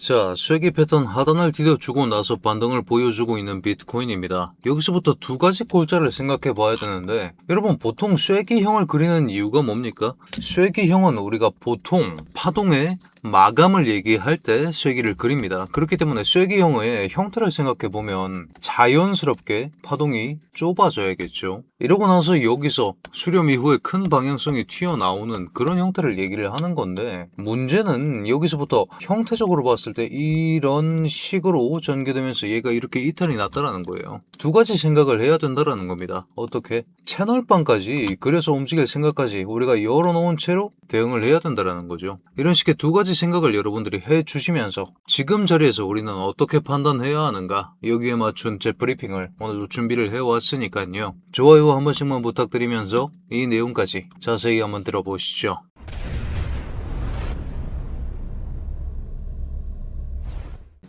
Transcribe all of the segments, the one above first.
자, 쐐기 패턴 하단을 디뎌주고 나서 반등을 보여주고 있는 비트코인입니다. 여기서부터 두 가지 골자를 생각해 봐야 되는데, 여러분 보통 쐐기형을 그리는 이유가 뭡니까? 쐐기형은 우리가 보통 파동의 마감을 얘기할 때 쐐기를 그립니다. 그렇기 때문에 쐐기형의 형태를 생각해 보면 자연스럽게 파동이 좁아져야겠죠. 이러고 나서 여기서 수렴 이후에 큰 방향성이 튀어나오는 그런 형태를 얘기를 하는 건데, 문제는 여기서부터 형태적으로 봤을 때 이런 식으로 전개되면서 얘가 이렇게 이탈이 났다라는 거예요. 두 가지 생각을 해야 된다라는 겁니다. 어떻게? 채널방까지 그래서 움직일 생각까지 우리가 열어놓은 채로 대응을 해야 된다라는 거죠. 이런 식의 두 가지 생각을 여러분들이 해주시면서 지금 자리에서 우리는 어떻게 판단해야 하는가, 여기에 맞춘 제 브리핑을 오늘도 준비를 해왔으니까요. 좋아요 한 번씩만 부탁드리면서 이 내용까지 자세히 한번 들어보시죠.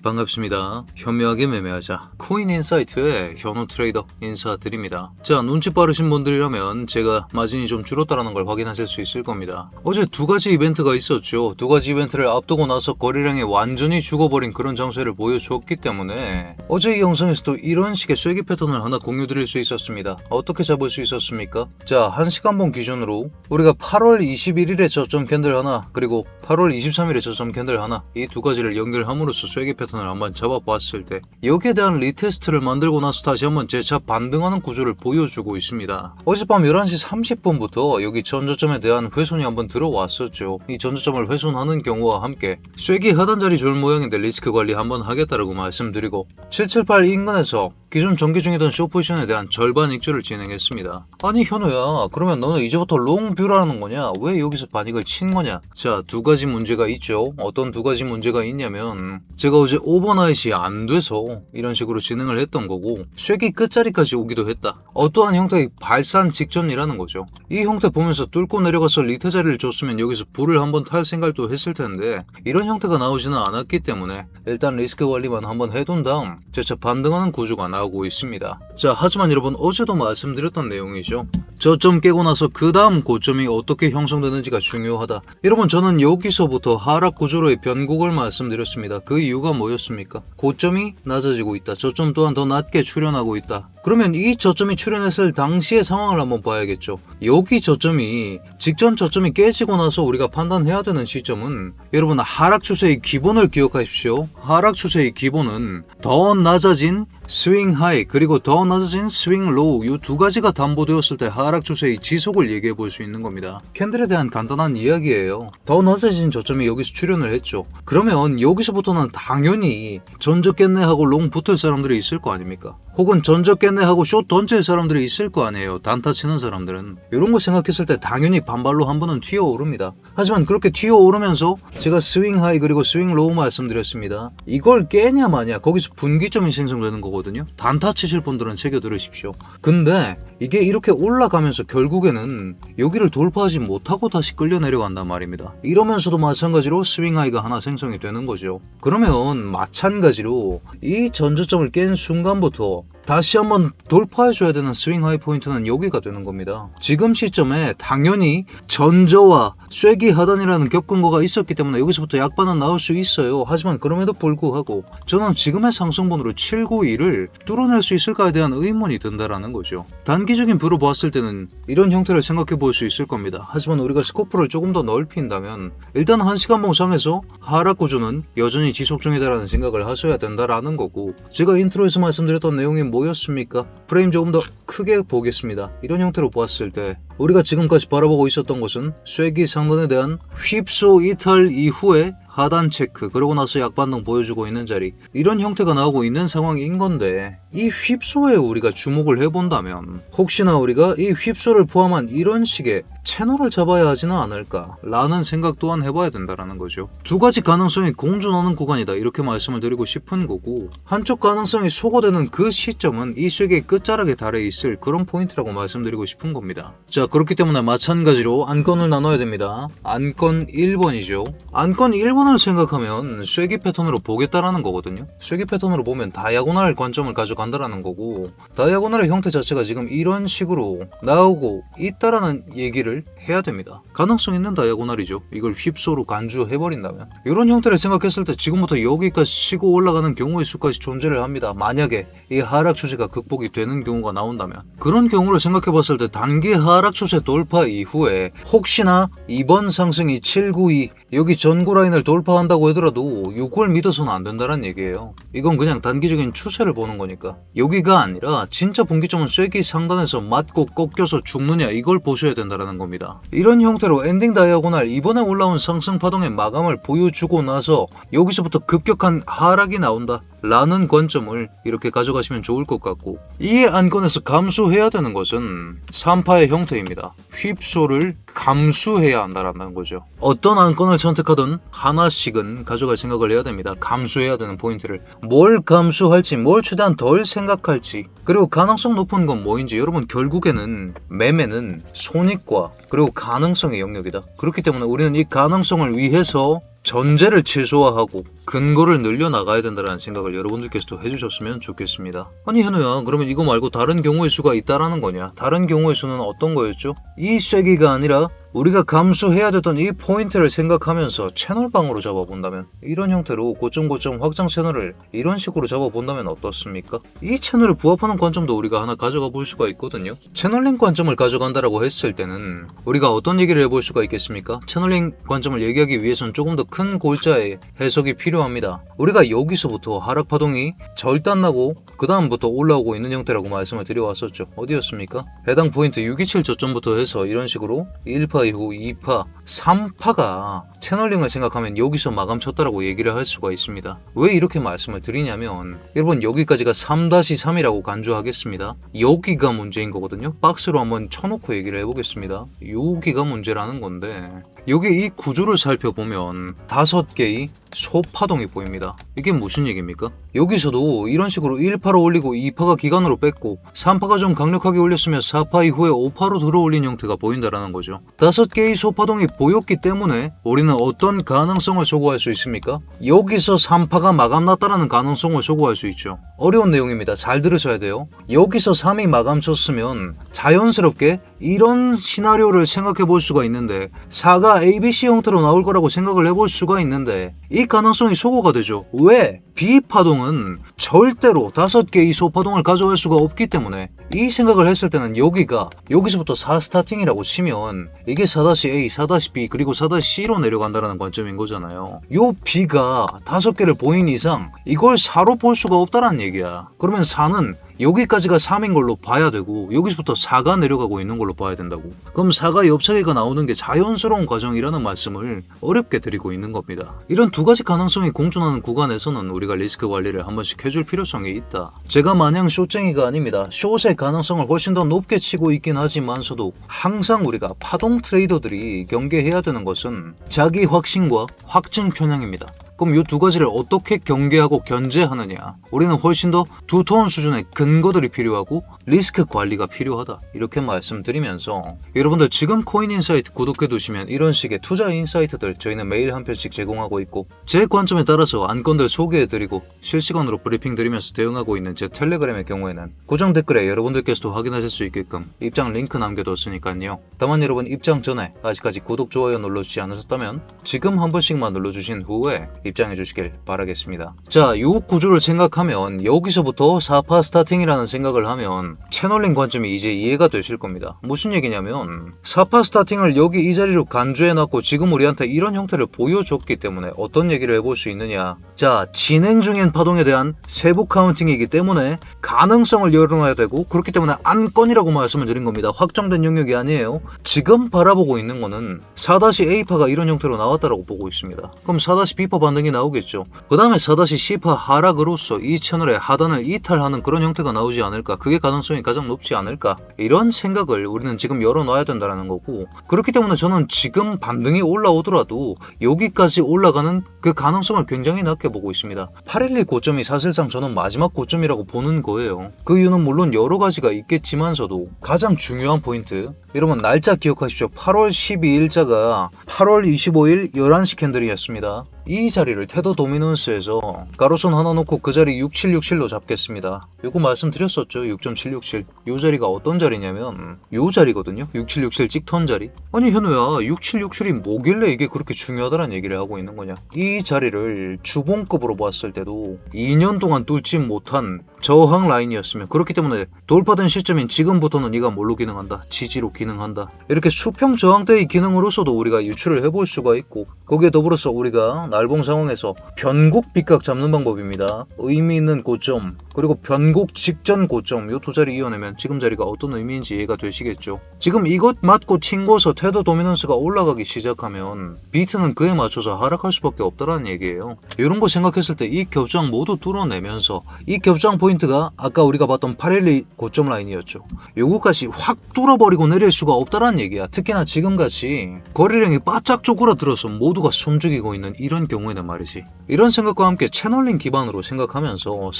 반갑습니다. 현명하게 매매하자 코인인사이트의 현우 트레이더 인사드립니다. 자, 눈치 빠르신 분들이라면 제가 마진이 좀 줄었다는 걸 확인하실 수 있을 겁니다. 어제 두 가지 이벤트가 있었죠. 두 가지 이벤트를 앞두고 나서 거래량이 완전히 죽어버린 그런 장세를 보여주었기 때문에 어제 이 영상에서도 이런 식의 쐐기 패턴을 하나 공유드릴 수 있었습니다. 어떻게 잡을 수 있었습니까? 자, 1시간봉 기준으로 우리가 8월 21일에 저점 캔들 하나, 그리고 8월 23일에 저점 캔들 하나, 이 두 가지를 연결함으로써 쐐기 패턴을 한번 잡아봤을 때 여기에 대한 리테스트를 만들고 나서 다시 한번 재차 반등하는 구조를 보여주고 있습니다. 어젯밤 11시 30분부터 여기 전저점에 대한 훼손이 한번 들어왔었죠. 이 전저점을 훼손하는 경우와 함께 쐐기 하단 자리 줄 모양인데 리스크 관리 한번 하겠다라고 말씀드리고 778 인근에서 기존 전개 중이던 숏포지션에 대한 절반 익절을 진행했습니다. 아니 현우야, 그러면 너는 이제부터 롱뷰라는 거냐? 왜 여기서 반익을 친 거냐? 자, 두 가지 문제가 있죠. 어떤 두 가지 문제가 있냐면, 제가 어제 오버나잇이 안 돼서 이런 식으로 진행을 했던 거고, 쐐기 끝자리까지 오기도 했다. 어떠한 형태의 발산 직전이라는 거죠. 이 형태 보면서 뚫고 내려가서 리테 자리를 줬으면 여기서 불을 한번 탈 생각도 했을 텐데, 이런 형태가 나오지는 않았기 때문에 일단 리스크 관리만 한번 해둔 다음 재차 반등하는 구조가 나오고 있습니다. 자, 하지만 여러분 어제도 말씀드렸던 내용이죠. 저점 깨고 나서 그 다음 고점이 어떻게 형성되는지가 중요하다. 여러분, 저는 여기서부터 하락 구조로의 변곡을 말씀드렸습니다. 그 이유가 뭐였습니까? 고점이 낮아지고 있다. 저점 또한 더 낮게 출현하고 있다. 그러면 이 저점이 출현했을 당시의 상황을 한번 봐야겠죠. 여기 저점이 직전 저점이 깨지고 나서 우리가 판단해야 되는 시점은, 여러분 하락 추세의 기본을 기억하십시오. 하락 추세의 기본은 더 낮아진 스윙 하이 그리고 더 낮아진 스윙 로우, 이 두 가지가 담보되었을 때 하락 추세의 지속을 얘기해 볼 수 있는 겁니다. 캔들에 대한 간단한 이야기예요. 더 낮아진 저점이 여기서 출현을 했죠. 그러면 여기서부터는 당연히 전저 깼네 하고 롱 붙을 사람들이 있을 거 아닙니까? 혹은 전저 깼네 하고 숏 던질 사람들이 있을 거 아니에요. 단타 치는 사람들은. 이런 거 생각했을 때 당연히 반발로 한 번은 튀어오릅니다. 하지만 그렇게 튀어오르면서 제가 스윙 하이 그리고 스윙 로우 말씀드렸습니다. 이걸 깨냐 마냐, 거기서 분기점이 생성되는 거거든요. 단타 치실 분들은 새겨 들으십시오. 근데 이게 이렇게 올라가면서 결국에는 여기를 돌파하지 못하고 다시 끌려 내려간단 말입니다. 이러면서도 마찬가지로 스윙 하이가 하나 생성이 되는 거죠. 그러면 마찬가지로 이 전저점을 깬 순간부터 다시 한번 돌파해줘야 되는 스윙 하이 포인트는 여기가 되는 겁니다. 지금 시점에 당연히 전저와 쐐기 하단이라는 겪은 거가 있었기 때문에 여기서부터 약반은 나올 수 있어요. 하지만 그럼에도 불구하고 저는 지금의 상승분으로 791을 뚫어낼 수 있을까에 대한 의문이 든다라는 거죠. 단기적인 뷰로 봤을 때는 이런 형태를 생각해 볼 수 있을 겁니다. 하지만 우리가 스코프를 조금 더 넓힌다면 일단 1시간봉 상에서 하락 구조는 여전히 지속 중이다라는 생각을 하셔야 된다라는 거고, 제가 인트로에서 말씀드렸던 내용이 뭐였습니까? 프레임 조금 더 크게 보겠습니다. 이런 형태로 봤을 때 우리가 지금까지 바라보고 있었던 것은 쐐기 상단에 대한 휩소 이탈 이후에 하단 체크, 그러고 나서 약반등 보여주고 있는 자리, 이런 형태가 나오고 있는 상황인 건데, 이 휩소에 우리가 주목을 해본다면 혹시나 우리가 이 휩소를 포함한 이런 식의 채널을 잡아야 하지는 않을까 라는 생각 또한 해봐야 된다라는 거죠. 두 가지 가능성이 공존하는 구간이다, 이렇게 말씀을 드리고 싶은 거고, 한쪽 가능성이 소거되는 그 시점은 이 쐐기의 끝자락에 달해 있을 그런 포인트라고 말씀드리고 싶은 겁니다. 자, 그렇기 때문에 마찬가지로 안건을 나눠야 됩니다. 안건 1번이죠. 안건 1번을 생각하면 쐐기 패턴으로 보겠다라는 거거든요. 쐐기 패턴으로 보면 다이아고널 관점을 가져간다라는 거고, 다이아고널의 형태 자체가 지금 이런 식으로 나오고 있다라는 얘기를 해야 됩니다. 가능성 있는 다이아고널이죠. 이걸 휩소로 간주해버린다면. 이런 형태를 생각했을 때 지금부터 여기까지 치고 올라가는 경우의 수까지 존재를 합니다. 만약에 이 하락 추세가 극복이 되는 경우가 나온다면. 그런 경우를 생각해봤을 때 단기 하락 추세 돌파 이후에 혹시나 이번 상승이 792 여기 전고 라인을 돌파한다고 하더라도 이걸 믿어서는 안 된다는 얘기예요. 이건 그냥 단기적인 추세를 보는 거니까. 여기가 아니라 진짜 분기점은 쐐기 상단에서 맞고 꺾여서 죽느냐 이걸 보셔야 된다는 겁니다. 이런 형태로 엔딩 다이아고날 이번에 올라온 상승 파동의 마감을 보여주고 나서 여기서부터 급격한 하락이 나온다 라는 관점을 이렇게 가져가시면 좋을 것 같고, 이 안건에서 감수해야 되는 것은 3파의 형태입니다. 휩소를 감수해야 한다는 거죠. 어떤 안건을 선택하든 하나씩은 가져갈 생각을 해야 됩니다. 감수해야 되는 포인트를. 뭘 감수할지, 뭘 최대한 덜 생각할지, 그리고 가능성 높은 건 뭐인지. 여러분, 결국에는 매매는 손익과 그리고 가능성의 영역이다. 그렇기 때문에 우리는 이 가능성을 위해서 전제를 최소화하고 근거를 늘려나가야 된다는 생각을 여러분들께서도 해주셨으면 좋겠습니다. 아니 현우야, 그러면 이거 말고 다른 경우의 수가 있다라는 거냐? 다른 경우의 수는 어떤 거였죠? 이 쐐기가 아니라 우리가 감수해야 됐던 이 포인트를 생각하면서 채널방으로 잡아본다면, 이런 형태로 고점 확장 채널을 이런 식으로 잡아본다면 어떻습니까? 이 채널에 부합하는 관점도 우리가 하나 가져가 볼 수가 있거든요. 채널링 관점을 가져간다라고 했을 때는 우리가 어떤 얘기를 해볼 수가 있겠습니까? 채널링 관점을 얘기하기 위해서는 조금 더 큰 골자의 해석이 필요합니다. 우리가 여기서부터 하락 파동이 절단나고 그 다음부터 올라오고 있는 형태라고 말씀을 드려왔었죠. 어디였습니까? 해당 포인트 627 저점부터 해서 이런 식으로 1파 이후 2파, 3파가 채널링을 생각하면 여기서 마감 쳤다라고 얘기를 할 수가 있습니다. 왜 이렇게 말씀을 드리냐면, 여러분 여기까지가 3-3이라고 간주하겠습니다. 여기가 문제인 거거든요. 박스로 한번 쳐놓고 얘기를 해보겠습니다. 여기가 문제라는 건데, 여기 이 구조를 살펴보면 5개의 소파동이 보입니다. 이게 무슨 얘기입니까? 여기서도 이런 식으로 1파로 올리고 2파가 기간으로 뺐고 3파가 좀 강력하게 올렸으면 4파 이후에 5파로 들어올린 형태가 보인다라는 거죠. 5개의 소파동이 보였기 때문에 우리는 어떤 가능성을 소구할 수 있습니까? 여기서 3파가 마감났다라는 가능성을 소구할 수 있죠. 어려운 내용입니다. 잘 들으셔야 돼요. 여기서 3이 마감 쳤으면 자연스럽게 이런 시나리오를 생각해 볼 수가 있는데, 4가 ABC 형태로 나올 거라고 생각을 해볼 수가 있는데, 이 가능성이 소거가 되죠. 왜? B파동은 절대로 5개의 소파동을 가져갈 수가 없기 때문에, 이 생각을 했을 때는 여기서부터 4 스타팅이라고 치면 이게 4-A, 4-B 그리고 4-C로 내려간다는 관점인 거잖아요. 요 B가 5개를 보인 이상 이걸 4로 볼 수가 없다는 얘기야. 그러면 4는 여기까지가 3인 걸로 봐야 되고 여기서부터 4가 내려가고 있는 걸로 봐야 된다고. 그럼 4가 옆차기가 나오는 게 자연스러운 과정이라는 말씀을 어렵게 드리고 있는 겁니다. 이런 두 가지 가능성이 공존하는 구간에서는 우리가 리스크 관리를 한 번씩 해줄 필요성이 있다. 제가 마냥 숏쟁이가 아닙니다. 숏의 가능성을 훨씬 더 높게 치고 있긴 하지만서도 항상 우리가 파동 트레이더들이 경계해야 되는 것은 자기 확신과 확증 편향입니다. 그럼 이 두 가지를 어떻게 경계하고 견제하느냐? 우리는 훨씬 더 두터운 수준의 근거들이 필요하고 리스크 관리가 필요하다. 이렇게 말씀드리면서, 여러분들 지금 코인인사이트 구독해 두시면 이런 식의 투자 인사이트들 저희는 매일 한 편씩 제공하고 있고, 제 관점에 따라서 안건들 소개해드리고 실시간으로 브리핑 드리면서 대응하고 있는 제 텔레그램의 경우에는 고정 댓글에 여러분들께서도 확인하실 수 있게끔 입장 링크 남겨뒀으니까요. 다만 여러분, 입장 전에 아직까지 구독, 좋아요 눌러주지 않으셨다면 지금 한 번씩만 눌러주신 후에 입장해 주시길 바라겠습니다. 자, 이 구조를 생각하면 여기서부터 4파 스타팅이라는 생각을 하면 채널링 관점이 이제 이해가 되실 겁니다. 무슨 얘기냐면, 4파 스타팅을 여기 이 자리로 간주해놨고 지금 우리한테 이런 형태를 보여줬기 때문에 어떤 얘기를 해볼 수 있느냐. 자, 진행 중인 파동에 대한 세부 카운팅이기 때문에 가능성을 열어놔야 되고, 그렇기 때문에 안건이라고 말씀을 드린 겁니다. 확정된 영역이 아니에요. 지금 바라보고 있는 거는 4-A파가 이런 형태로 나왔다라고 보고 있습니다. 그럼 4-B파 반등이 나오겠죠. 그 다음에 4-10파 하락으로서 이 채널의 하단을 이탈하는 그런 형태가 나오지 않을까, 그게 가능성이 가장 높지 않을까, 이런 생각을 우리는 지금 열어놔야 된다는 거고, 그렇기 때문에 저는 지금 반등이 올라오더라도 여기까지 올라가는 그 가능성을 굉장히 낮게 보고 있습니다. 812 고점이 사실상 저는 마지막 고점이라고 보는 거예요. 그 이유는 물론 여러 가지가 있겠지만서도 가장 중요한 포인트, 여러분 날짜 기억하십시오. 8월 12일자가 8월 25일 11시 캔들이었습니다. 이 자리를 테더 도미넌스에서 가로선 하나 놓고 그 자리 6767로 잡겠습니다. 요거 말씀드렸었죠. 6.767. 요 자리가 어떤 자리냐면 요 자리거든요. 6767 찍턴 자리. 아니 현우야, 6767이 뭐길래 이게 그렇게 중요하다는 얘기를 하고 있는 거냐. 이 자리를 주봉급으로 봤을 때도 2년 동안 뚫지 못한 저항 라인이었으면, 그렇기 때문에 돌파된 시점인 지금부터는 이가 뭘로 기능한다? 지지로 기능한다. 이렇게 수평 저항대의 기능으로서도 우리가 유출을 해볼 수가 있고, 거기에 더불어서 우리가 날봉 상황에서 변곡 빗각 잡는 방법입니다. 의미 있는 고점, 그리고 변곡 직전 고점, 요 두 자리 이어내면 지금 자리가 어떤 의미인지 이해가 되시겠죠. 지금 이것 맞고 튕고서 테더 도미넌스가 올라가기 시작하면 비트는 그에 맞춰서 하락할 수밖에 없다라는 얘기예요. 이런 거 생각했을 때 이 겹장 모두 뚫어내면서, 이 겹장 포인트가 아까 우리가 봤던 812 고점 라인이었죠. 요거까지 확 뚫어버리고 내릴 수가 없다라는 얘기야. 특히나 지금같이 거래량이 바짝 쪼그라들어서 모두가 숨죽이고 있는 이런 경우에는 말이지. 이런 생각과 함께 채널링 기반으로 생각하면서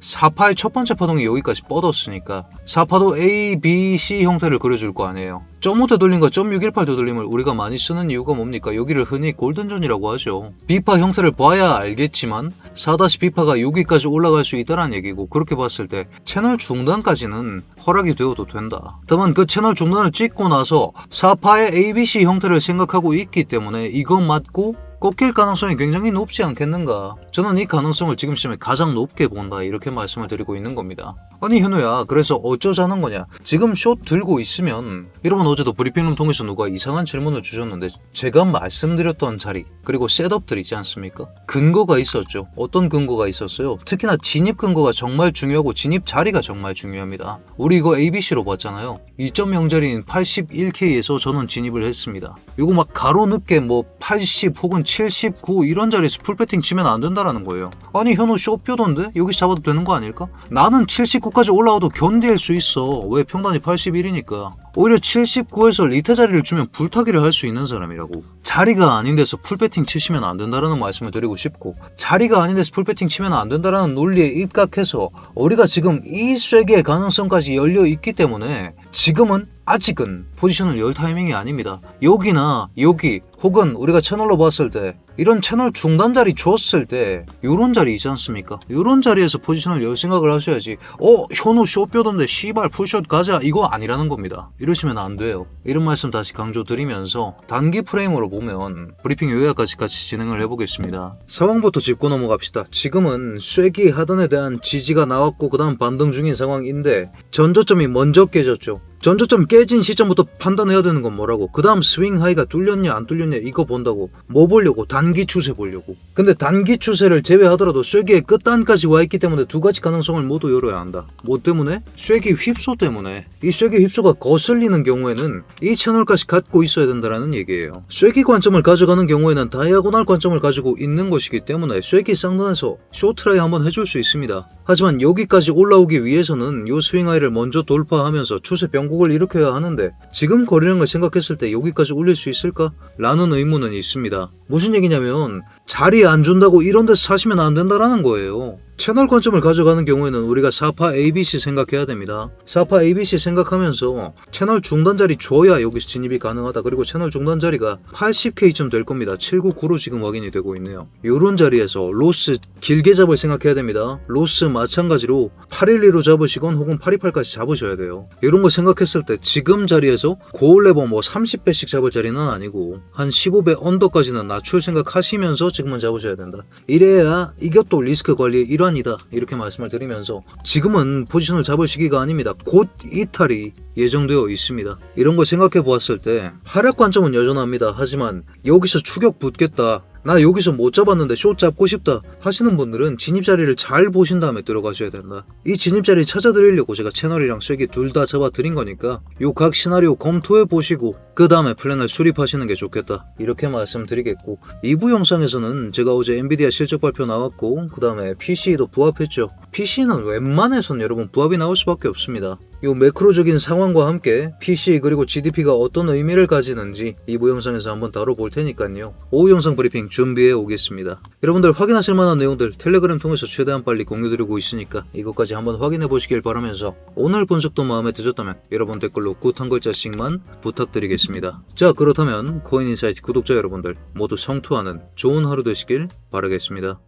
사파의 첫 번째 파동이 여기까지 뻗었으니까 사파도 A, B, C 형태를 그려줄 거 아니에요. 0.5 되돌림과 0.618 되돌림을 우리가 많이 쓰는 이유가 뭡니까? 여기를 흔히 골든존이라고 하죠. B파 형태를 봐야 알겠지만 4-B파가 여기까지 올라갈 수 있다는 얘기고, 그렇게 봤을 때 채널 중단까지는 허락이 되어도 된다. 다만 그 채널 중단을 찍고 나서 4파의 ABC 형태를 생각하고 있기 때문에 이거 맞고 꺾일 가능성이 굉장히 높지 않겠는가. 저는 이 가능성을 지금 시점에 가장 높게 본다, 이렇게 말씀을 드리고 있는 겁니다. 아니 현우야, 그래서 어쩌자는 거냐. 지금 숏 들고 있으면, 여러분 어제도 브리핑룸 통해서 누가 이상한 질문을 주셨는데, 제가 말씀드렸던 자리 그리고 셋업들 있지 않습니까? 근거가 있었죠. 어떤 근거가 있었어요? 특히나 진입 근거가 정말 중요하고 진입 자리가 정말 중요합니다. 우리 이거 ABC로 봤잖아요. 2.0자리인 81K에서 저는 진입을 했습니다. 이거 막 가로 늦게 뭐 80 혹은 79 이런 자리에서 풀배팅 치면 안 된다라는 거예요. 아니 현우 쇼표던데? 여기 잡아도 되는 거 아닐까? 나는 79까지 올라와도 견딜 수 있어. 왜? 평단이 81이니까. 오히려 79에서 리테 자리를 주면 불타기를 할 수 있는 사람이라고. 자리가 아닌 데서 풀배팅 치시면 안 된다라는 말씀을 드리고 싶고, 자리가 아닌 데서 풀배팅 치면 안 된다라는 논리에 입각해서 우리가 지금 이 쐐기의 가능성까지 열려 있기 때문에 지금은 아직은 포지션을 열 타이밍이 아닙니다. 여기나 여기 혹은 우리가 채널로 봤을 때 이런 채널 중단 자리 줬을 때 요런 자리 있지 않습니까? 요런 자리에서 포지션을 열 생각을 하셔야지. 현우 쇼뼈던데 씨발 풀숏 가자, 이거 아니라는 겁니다. 이러시면 안 돼요. 이런 말씀 다시 강조드리면서 단기 프레임으로 보면 브리핑 요약까지 같이 진행을 해보겠습니다. 상황부터 짚고 넘어갑시다. 지금은 쐐기 하단에 대한 지지가 나왔고 그 다음 반등 중인 상황인데, 전저점이 먼저 깨졌죠. 전저점 깨진 시점부터 판단해야 되는 건 뭐라고? 그 다음 스윙 하이가 뚫렸냐 안 뚫렸냐 이거 본다고. 뭐 보려고? 단기 추세 보려고. 근데 단기 추세를 제외하더라도 쐐기의 끝단까지 와 있기 때문에 두 가지 가능성을 모두 열어야 한다. 뭐 때문에? 쐐기 휩소 때문에. 이 쐐기 휩소가 거슬리는 경우에는 이 채널까지 갖고 있어야 된다는 얘기예요. 쐐기 관점을 가져가는 경우에는 다이아고날 관점을 가지고 있는 것이기 때문에 쐐기 쌍단에서 쇼트라이 한번 해줄 수 있습니다. 하지만 여기까지 올라오기 위해서는 요 스윙 하이를 먼저 돌파하면서 추세 변곡을 일으켜야 하는데, 지금 거래량을 생각했을 때 여기까지 올릴 수 있을까? 라는 의문은 있습니다. 무슨 얘기냐면 자리 안 준다고 이런 데서 사시면 안 된다라는 거예요. 채널 관점을 가져가는 경우에는 우리가 4파 ABC 생각해야 됩니다. 4파 ABC 생각하면서 채널 중단 자리 줘야 여기서 진입이 가능하다. 그리고 채널 중단 자리가 80K쯤 될 겁니다. 799로 지금 확인이 되고 있네요. 요런 자리에서 로스 길게 잡을 생각해야 됩니다. 로스 마찬가지로 812로 잡으시건 혹은 828까지 잡으셔야 돼요. 이런 거 생각했을 때 지금 자리에서 고올 레버 뭐 30배씩 잡을 자리는 아니고 한 15배 언더까지는 낮출 생각하시면서 지금은 잡으셔야 된다. 이래야 이것도 리스크 관리의 일환이다, 이렇게 말씀을 드리면서 지금은 포지션을 잡을 시기가 아닙니다. 곧 이탈이 예정되어 있습니다. 이런 걸 생각해 보았을 때 하락 관점은 여전합니다. 하지만 여기서 추격 붙겠다, 나 여기서 못 잡았는데 숏 잡고 싶다 하시는 분들은 진입자리를 잘 보신 다음에 들어가셔야 된다. 이 진입자리 찾아드리려고 제가 채널이랑 쐐기 둘 다 잡아드린 거니까 요 각 시나리오 검토해 보시고 그 다음에 플랜을 수립하시는 게 좋겠다 이렇게 말씀드리겠고, 2부 영상에서는 제가 어제 엔비디아 실적 발표 나왔고 그 다음에 PC도 부합했죠. PC는 웬만해선 여러분 부합이 나올 수밖에 없습니다. 요 매크로적인 상황과 함께 PC 그리고 GDP가 어떤 의미를 가지는지 2부 영상에서 한번 다뤄볼 테니까요. 오후 영상 브리핑 준비해 오겠습니다. 여러분들 확인하실 만한 내용들 텔레그램 통해서 최대한 빨리 공유드리고 있으니까 이것까지 한번 확인해 보시길 바라면서, 오늘 분석도 마음에 드셨다면 여러분 댓글로 굿 한 글자씩만 부탁드리겠습니다. 자, 그렇다면 코인인사이트 구독자 여러분들 모두 성투하는 좋은 하루 되시길 바라겠습니다.